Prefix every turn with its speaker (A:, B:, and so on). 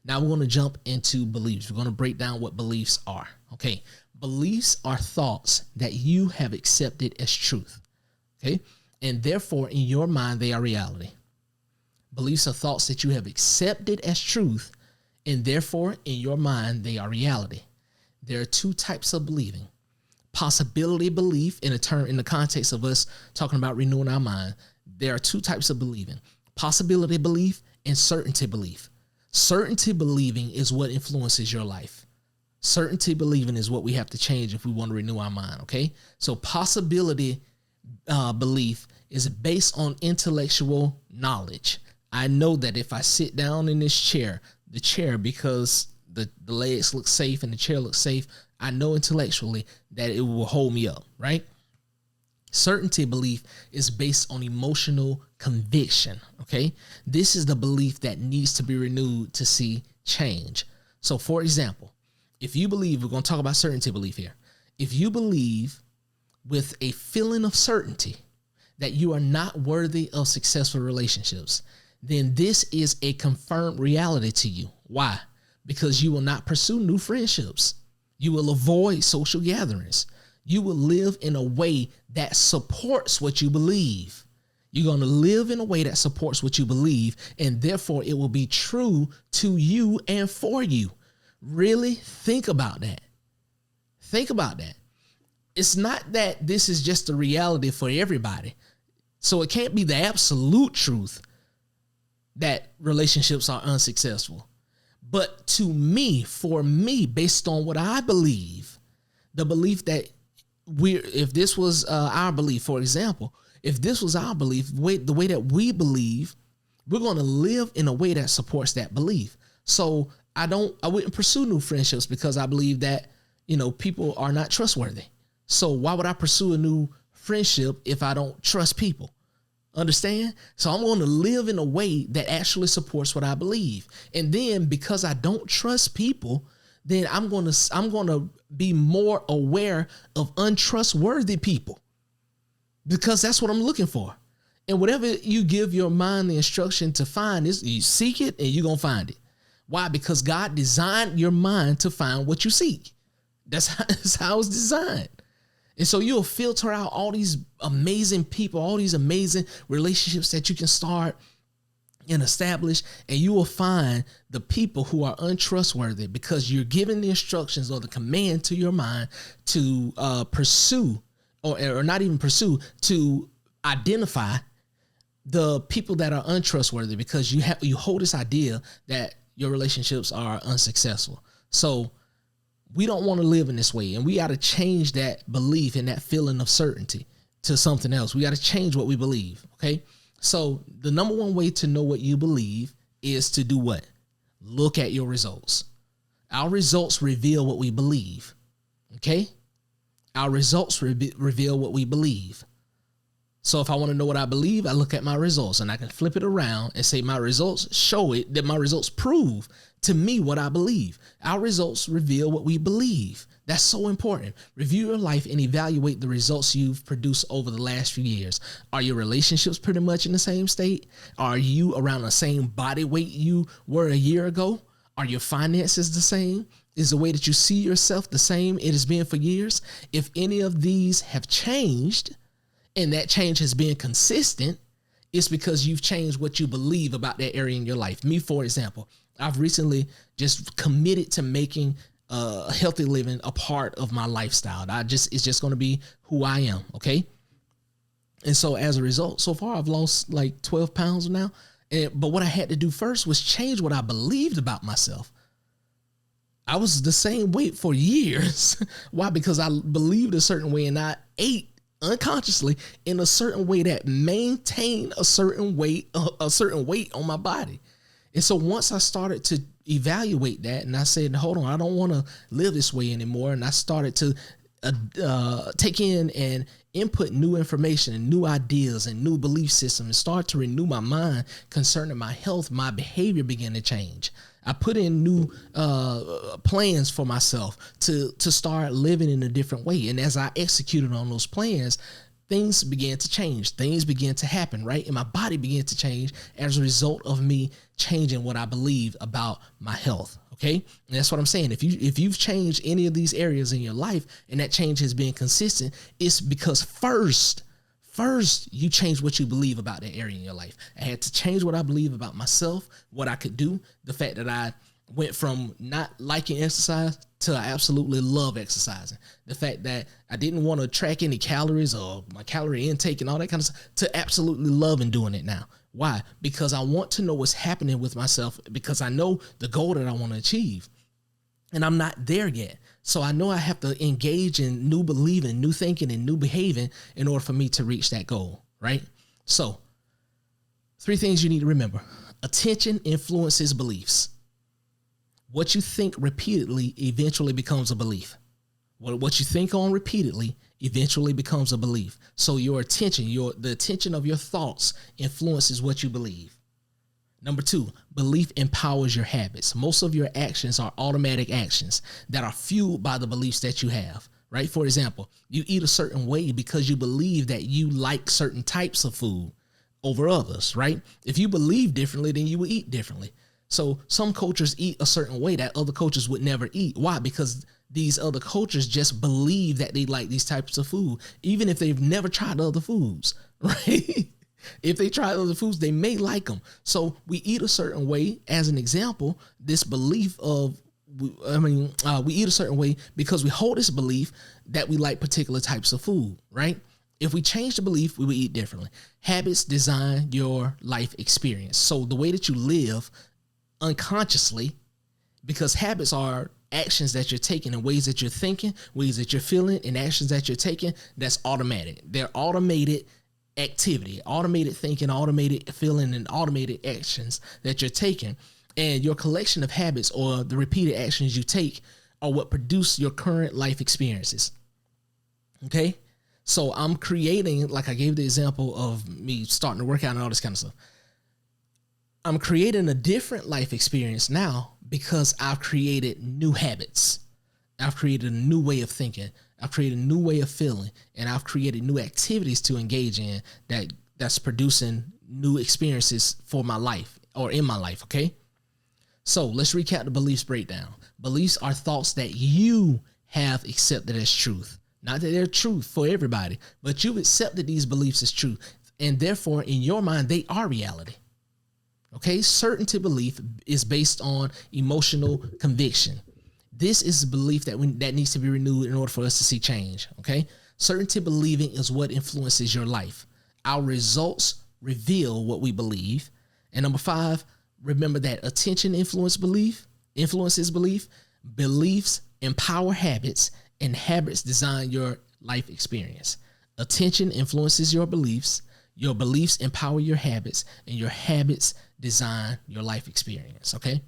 A: Now we're going to jump into beliefs. We're going to break down what beliefs are. Okay. Beliefs are thoughts that you have accepted as truth. Okay. And therefore, in your mind, they are reality. Beliefs are thoughts that you have accepted as truth, and therefore, in your mind, they are reality. There are two types of believing. Possibility belief, in the context of us talking about renewing our mind, there are two types of believing. Possibility belief and certainty belief. Certainty believing is what influences your life. Certainty believing is what we have to change if we want to renew our mind, okay? So possibility belief is based on intellectual knowledge. I know that if I sit down in this chair, because the legs look safe and the chair looks safe, I know intellectually that it will hold me up, right? Certainty belief is based on emotional conviction, okay? This is the belief that needs to be renewed to see change. So, for example, if you believe, we're going to talk about certainty belief here. If you believe with a feeling of certainty that you are not worthy of successful relationships, then this is a confirmed reality to you. Why? Because you will not pursue new friendships. You will avoid social gatherings. You will live in a way that supports what you believe. You're going to live in a way that supports what you believe, and therefore it will be true to you and for you. Really think about that. Think about that. It's not that this is just a reality for everybody. So it can't be the absolute truth that relationships are unsuccessful. But to me, for me, based on what I believe, the belief that if this was our belief, for example, if this was our belief, the way that we believe, we're going to live in a way that supports that belief. So I wouldn't pursue new friendships because I believe that, people are not trustworthy. So why would I pursue a new friendship if I don't trust people? Understand? So I'm going to live in a way that actually supports what I believe. And then because I don't trust people, then I'm going to be more aware of untrustworthy people, because that's what I'm looking for. And whatever you give your mind the instruction to find, is you seek it and you're going to find it. Why? Because God designed your mind to find what you seek. That's how it's designed. And so you'll filter out all these amazing people, all these amazing relationships that you can start and establish, and you will find the people who are untrustworthy because you're giving the instructions or the command to your mind to pursue or not even pursue, to identify the people that are untrustworthy, because you hold this idea that your relationships are unsuccessful. So we don't want to live in this way, and we got to change that belief and that feeling of certainty to something else. We got to change what we believe. Okay. So the number one way to know what you believe is to do what? Look at your results. Our results reveal what we believe. Okay. Our results reveal what we believe. So if I want to know what I believe, I look at my results, and I can flip it around and say my results show it, that my results prove to me what I believe. Our results reveal what we believe. That's so important. Review your life and evaluate the results you've produced over the last few years. Are your relationships pretty much in the same state? Are you around the same body weight you were a year ago? Are your finances the same? Is the way that you see yourself the same it has been for years? If any of these have changed, and that change has been consistent, it's because you've changed what you believe about that area in your life. Me, for example, I've recently just committed to making healthy living a part of my lifestyle. It's just going to be who I am. Okay. And so as a result, so far I've lost like 12 pounds now. But what I had to do first was change what I believed about myself. I was the same weight for years. Why? Because I believed a certain way, and I ate unconsciously in a certain way that maintained a certain weight on my body. And so once I started to evaluate that, and I said, hold on, I don't want to live this way anymore. And I started to take in and input new information and new ideas and new belief systems, and start to renew my mind concerning my health. My behavior began to change. I put in new plans for myself to start living in a different way. And as I executed on those plans, things began to change. Things began to happen, right? And my body began to change as a result of me changing what I believe about my health. Okay. And that's what I'm saying. If you've changed any of these areas in your life and that change has been consistent, it's because first you change what you believe about that area in your life. I had to change what I believe about myself, what I could do, the fact that I went from not liking exercise to I absolutely love exercising. The fact that I didn't want to track any calories or my calorie intake and all that kind of stuff to absolutely loving doing it now. Why? Because I want to know what's happening with myself, because I know the goal that I want to achieve and I'm not there yet. So I know I have to engage in new believing, new thinking, and new behaving in order for me to reach that goal, right? So 3 things you need to remember. Attention influences beliefs. What you think repeatedly eventually becomes a belief. What you think on repeatedly eventually becomes a belief. So your attention, the attention of your thoughts influences what you believe. Number 2, belief empowers your habits. Most of your actions are automatic actions that are fueled by the beliefs that you have, right? For example, you eat a certain way because you believe that you like certain types of food over others, right? If you believe differently, then you will eat differently. So some cultures eat a certain way that other cultures would never eat. Why? Because these other cultures just believe that they like these types of food, even if they've never tried other foods, right? If they try other foods, they may like them. So we eat a certain way. As an example, this belief of, we eat a certain way because we hold this belief that we like particular types of food, right? If we change the belief, we would eat differently. Habits design your life experience. So the way that you live unconsciously, because habits are actions that you're taking and ways that you're thinking, ways that you're feeling, and actions that you're taking, that's automatic. They're automated activity, automated thinking, automated feeling, and automated actions that you're taking. And your collection of habits or the repeated actions you take are what produce your current life experiences. Okay? So I'm creating, like I gave the example of me starting to work out and all this kind of stuff. I'm creating a different life experience now because I've created new habits. I've created a new way of thinking. I've created a new way of feeling, and I've created new activities to engage in that's producing new experiences for my life or in my life. Okay. So let's recap the beliefs breakdown. Beliefs are thoughts that you have accepted as truth. Not that they're truth for everybody, but you've accepted these beliefs as truth. And therefore, in your mind, they are reality. Okay, certainty belief is based on emotional conviction. This is a belief that needs to be renewed in order for us to see change. Okay, certainty believing is what influences your life. Our results reveal what we believe. And number 5, remember that attention influences belief. Beliefs empower habits, and habits design your life experience. Attention influences your beliefs empower your habits, and your habits design your life experience. Okay.